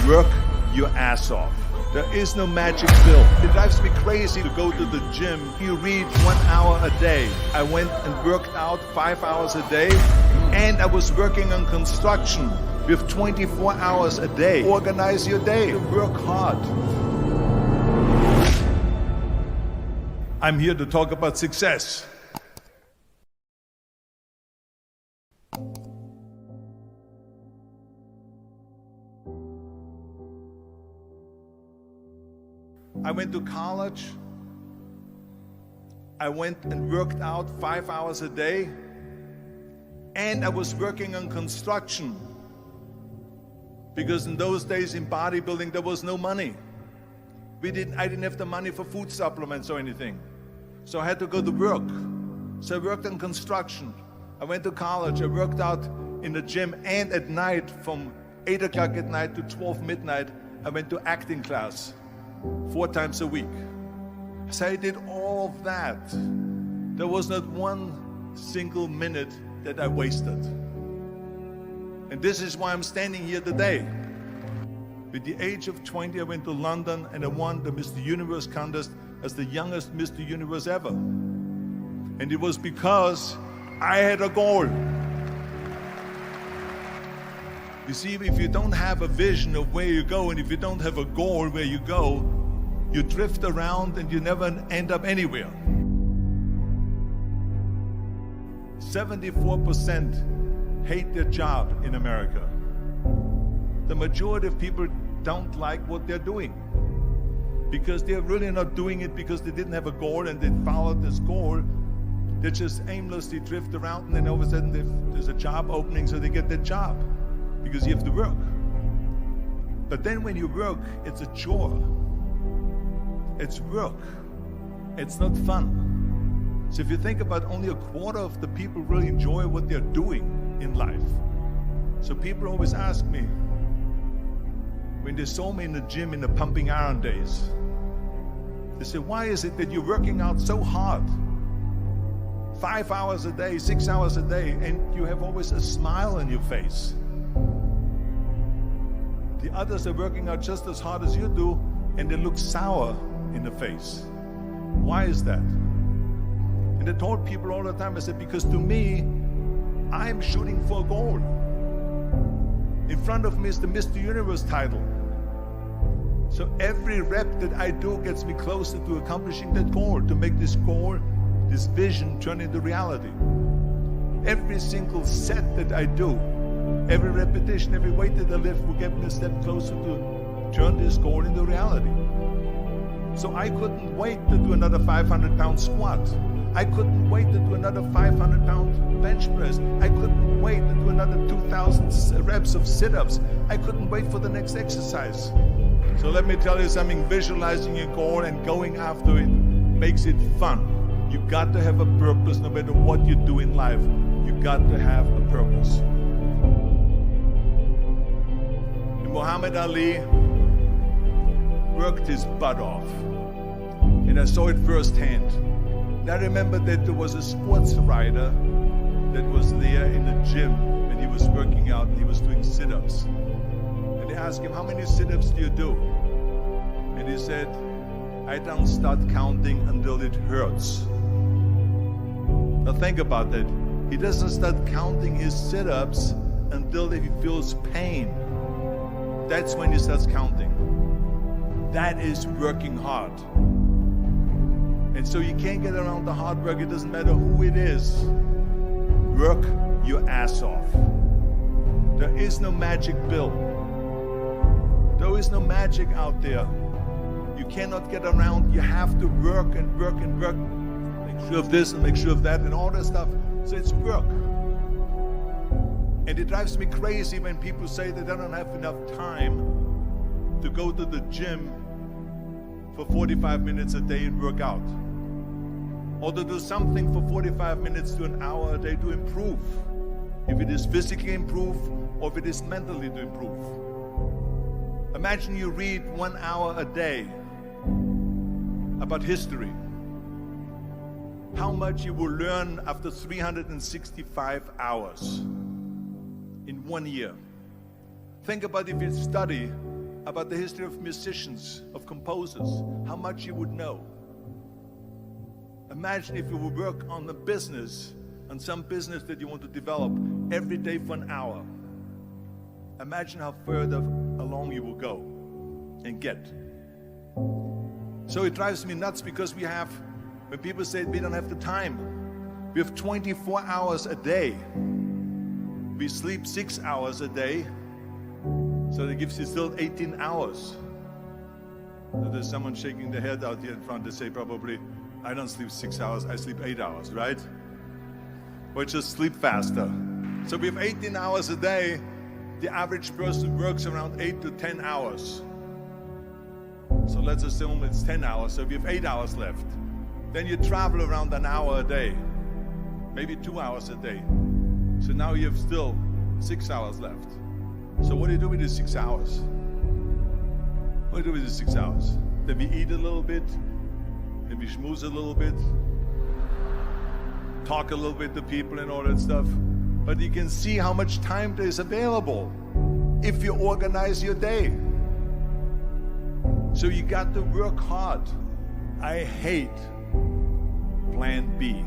Work your ass off. There is no magic pill. It drives me crazy to go to the gym. You read 1 hour a day. I went and worked out 5 hours a day, and I was working on construction with 24 hours a day. Organize your day. Work hard. I'm here to talk about success. I went to college. I went and worked out 5 hours a day, and I was working on construction. Because in those days in bodybuilding there was no money. I didn't have the money for food supplements or anything. So I had to go to work. So I worked on construction. I went to college. I worked out in the gym, and at night from 8 o'clock at night to 12 midnight, I went to acting class 4 times a week. So I did all of that. There was not one single minute that I wasted. And this is why I'm standing here today. At the age of 20, I went to London and I won the Mr. Universe contest as the youngest Mr. Universe ever. And it was because I had a goal. You see, if you don't have a vision of where you go, and if you don't have a goal where you go, you drift around and you never end up anywhere. 74% hate their job in America. The majority of people don't like what they're doing because they're really not doing it because they didn't have a goal and they followed this goal. They just aimlessly drift around, and then all of a sudden there's a job opening, so they get that job because you have to work. But then when you work, it's a chore. It's work. It's not fun. So if you think about, only a quarter of the people really enjoy what they're doing in life. So people always ask me, when they saw me in the gym in the pumping iron days, they say, why is it that you're working out so hard? 5 hours a day, 6 hours a day, and you have always a smile on your face. The others are working out just as hard as you do, and they look sour in the face. Why is that? And I told people all the time, I said, because to me, I'm shooting for a goal. In front of me is the Mr. Universe title. So every rep that I do gets me closer to accomplishing that goal, to make this goal, this vision, turn into reality. Every single set that I do, every repetition, every weight that I lift will get me a step closer to turn this goal into reality. So I couldn't wait to do another 500-pound squat. I couldn't wait to do another 500-pound bench press. I couldn't wait to do another 2,000 reps of sit-ups. I couldn't wait for the next exercise. So let me tell you something, visualizing your goal and going after it makes it fun. You got to have a purpose no matter what you do in life. You got to have a purpose. And Muhammad Ali worked his butt off. And I saw it firsthand. And I remember that there was a sports writer that was there in the gym when he was working out and he was doing sit-ups. And they asked him, how many sit-ups do you do? And he said, I don't start counting until it hurts. Now think about that. He doesn't start counting his sit-ups until he feels pain. That's when he starts counting. That is working hard. And so you can't get around the hard work. It doesn't matter who it is. Work your ass off. There is no magic pill. There is no magic out there. You cannot get around. You have to work and work and work. Make sure of this and make sure of that and all that stuff. So it's work. And it drives me crazy when people say that they don't have enough time to go to the gym for 45 minutes a day and work out. Or to do something for 45 minutes to an hour a day to improve. If it is physically improve or if it is mentally to improve. Imagine you read 1 hour a day about history. How much you will learn after 365 hours in 1 year. Think about if you study about the history of musicians, of composers, how much you would know. Imagine if you would work on the business, on some business that you want to develop every day for an hour. Imagine how further along you will go and get. So it drives me nuts because when people say we don't have the time, we have 24 hours a day. We sleep 6 hours a day, so that gives you still 18 hours. So there's someone shaking their head out here in front to say probably, I don't sleep 6 hours, I sleep 8 hours, right? Or just sleep faster. So we have 18 hours a day. The average person works around 8 to 10 hours. So let's assume it's 10 hours, so we have 8 hours left. Then you travel around an hour a day, maybe 2 hours a day. So now you have still 6 hours left. So what do you do with these 6 hours? What do you do with these 6 hours? Then we eat a little bit, then we schmooze a little bit, talk a little bit to people and all that stuff. But you can see how much time there is available if you organize your day. So you got to work hard. I hate plan B.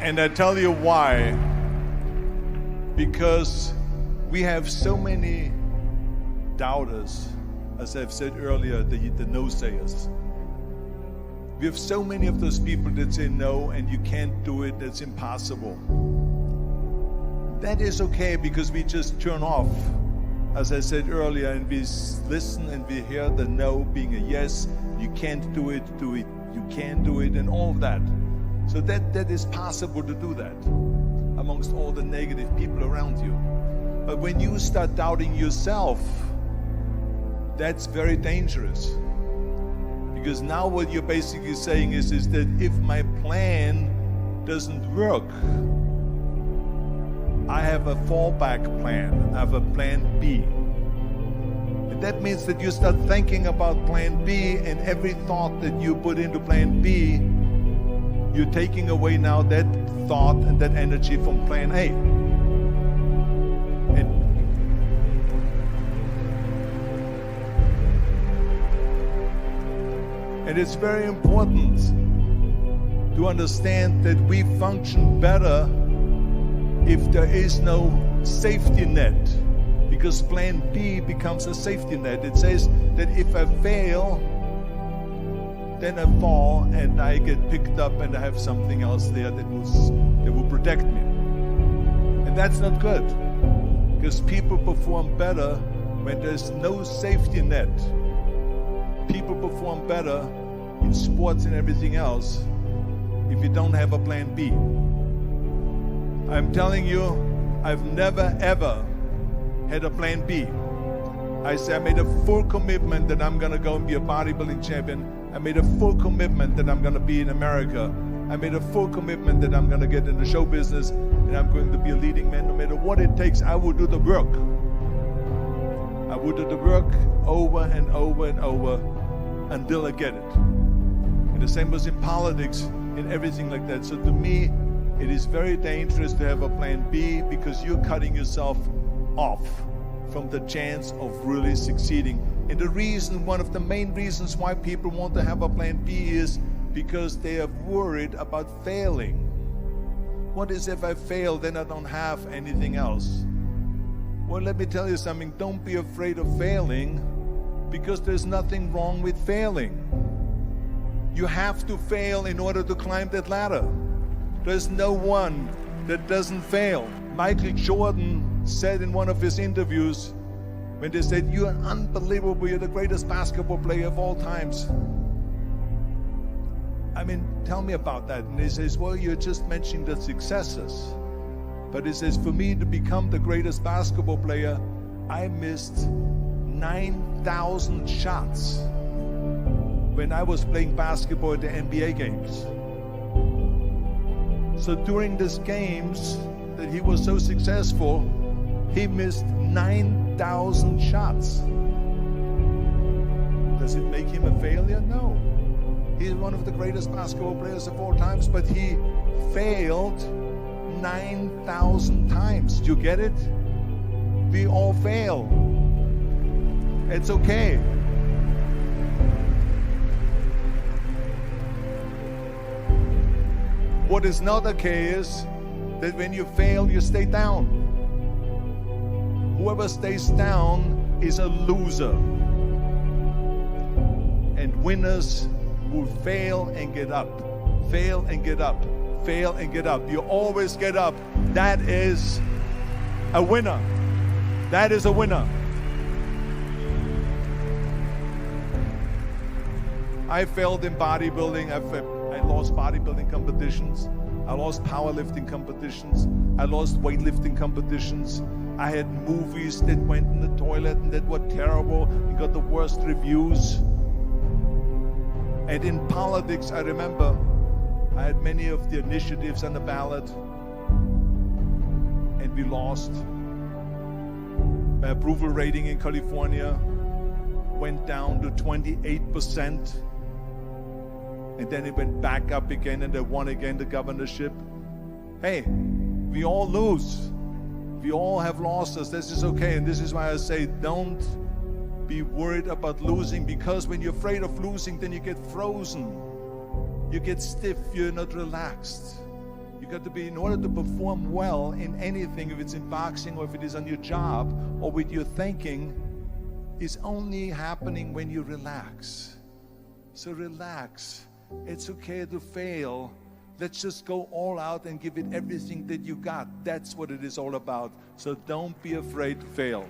And I tell you why. Because we have so many doubters, as I've said earlier, the no-sayers. We have so many of those people that say no and you can't do it, that's impossible. That is okay because we just turn off, as I said earlier, and we listen and we hear the no being a yes. You can't do it, you can do it, and all of that. So that is possible to do that amongst all the negative people around you. But when you start doubting yourself, that's very dangerous. Because now what you're basically saying is that if my plan doesn't work, I have a fallback plan, I have a plan B. And that means that you start thinking about plan B, and every thought that you put into plan B, you're taking away now that thought and that energy from plan A. And it's very important to understand that we function better if there is no safety net, because plan B becomes a safety net. It says that if I fail, then I fall and I get picked up and I have something else there that will protect me. And that's not good, because people perform better when there's no safety net. People perform better in sports and everything else if you don't have a plan B. I'm telling you, I've never ever had a plan B. I made a full commitment that I'm gonna go and be a bodybuilding champion. I made a full commitment that I'm gonna be in America. I made a full commitment that I'm gonna get in the show business and I'm going to be a leading man. No matter what it takes, I will do the work. I will do the work over and over and over until I get it. And the same was in politics and everything like that. So to me, it is very dangerous to have a plan B, because you're cutting yourself off from the chance of really succeeding. And the reason, one of the main reasons why people want to have a plan B is because they are worried about failing. What is if I fail, then I don't have anything else? Well, let me tell you something. Don't be afraid of failing, because there's nothing wrong with failing. You have to fail in order to climb that ladder. There's no one that doesn't fail. Michael Jordan said in one of his interviews, when they said, "You're unbelievable, you're the greatest basketball player of all times." I mean, tell me about that. And he says, well, you're just mentioning the successes. But he says, for me to become the greatest basketball player, I missed 9,000 shots when I was playing basketball at the NBA games. So during these games that he was so successful, he missed 9,000 shots. Does it make him a failure? No. He's one of the greatest basketball players of all times, but he failed 9,000 times. Do you get it? We all fail. It's okay. What is not okay is that when you fail, you stay down. Whoever stays down is a loser. And winners will fail and get up. Fail and get up. Fail and get up. You always get up. That is a winner. That is a winner. I failed in bodybuilding. I lost bodybuilding competitions. I lost powerlifting competitions. I lost weightlifting competitions. I had movies that went in the toilet and that were terrible and got the worst reviews. And in politics, I remember I had many of the initiatives on the ballot, and we lost. My approval rating in California went down to 28%. And then it went back up again, and they won again the governorship. Hey, we all lose. We all have losses. This is okay. And this is why I say don't be worried about losing, because when you're afraid of losing, then you get frozen. You get stiff. You're not relaxed. You got to be, in order to perform well in anything, if it's in boxing or if it is on your job or with your thinking, is only happening when you relax. So relax. It's okay to fail. Let's just go all out and give it everything that you got. That's what it is all about. So don't be afraid to fail.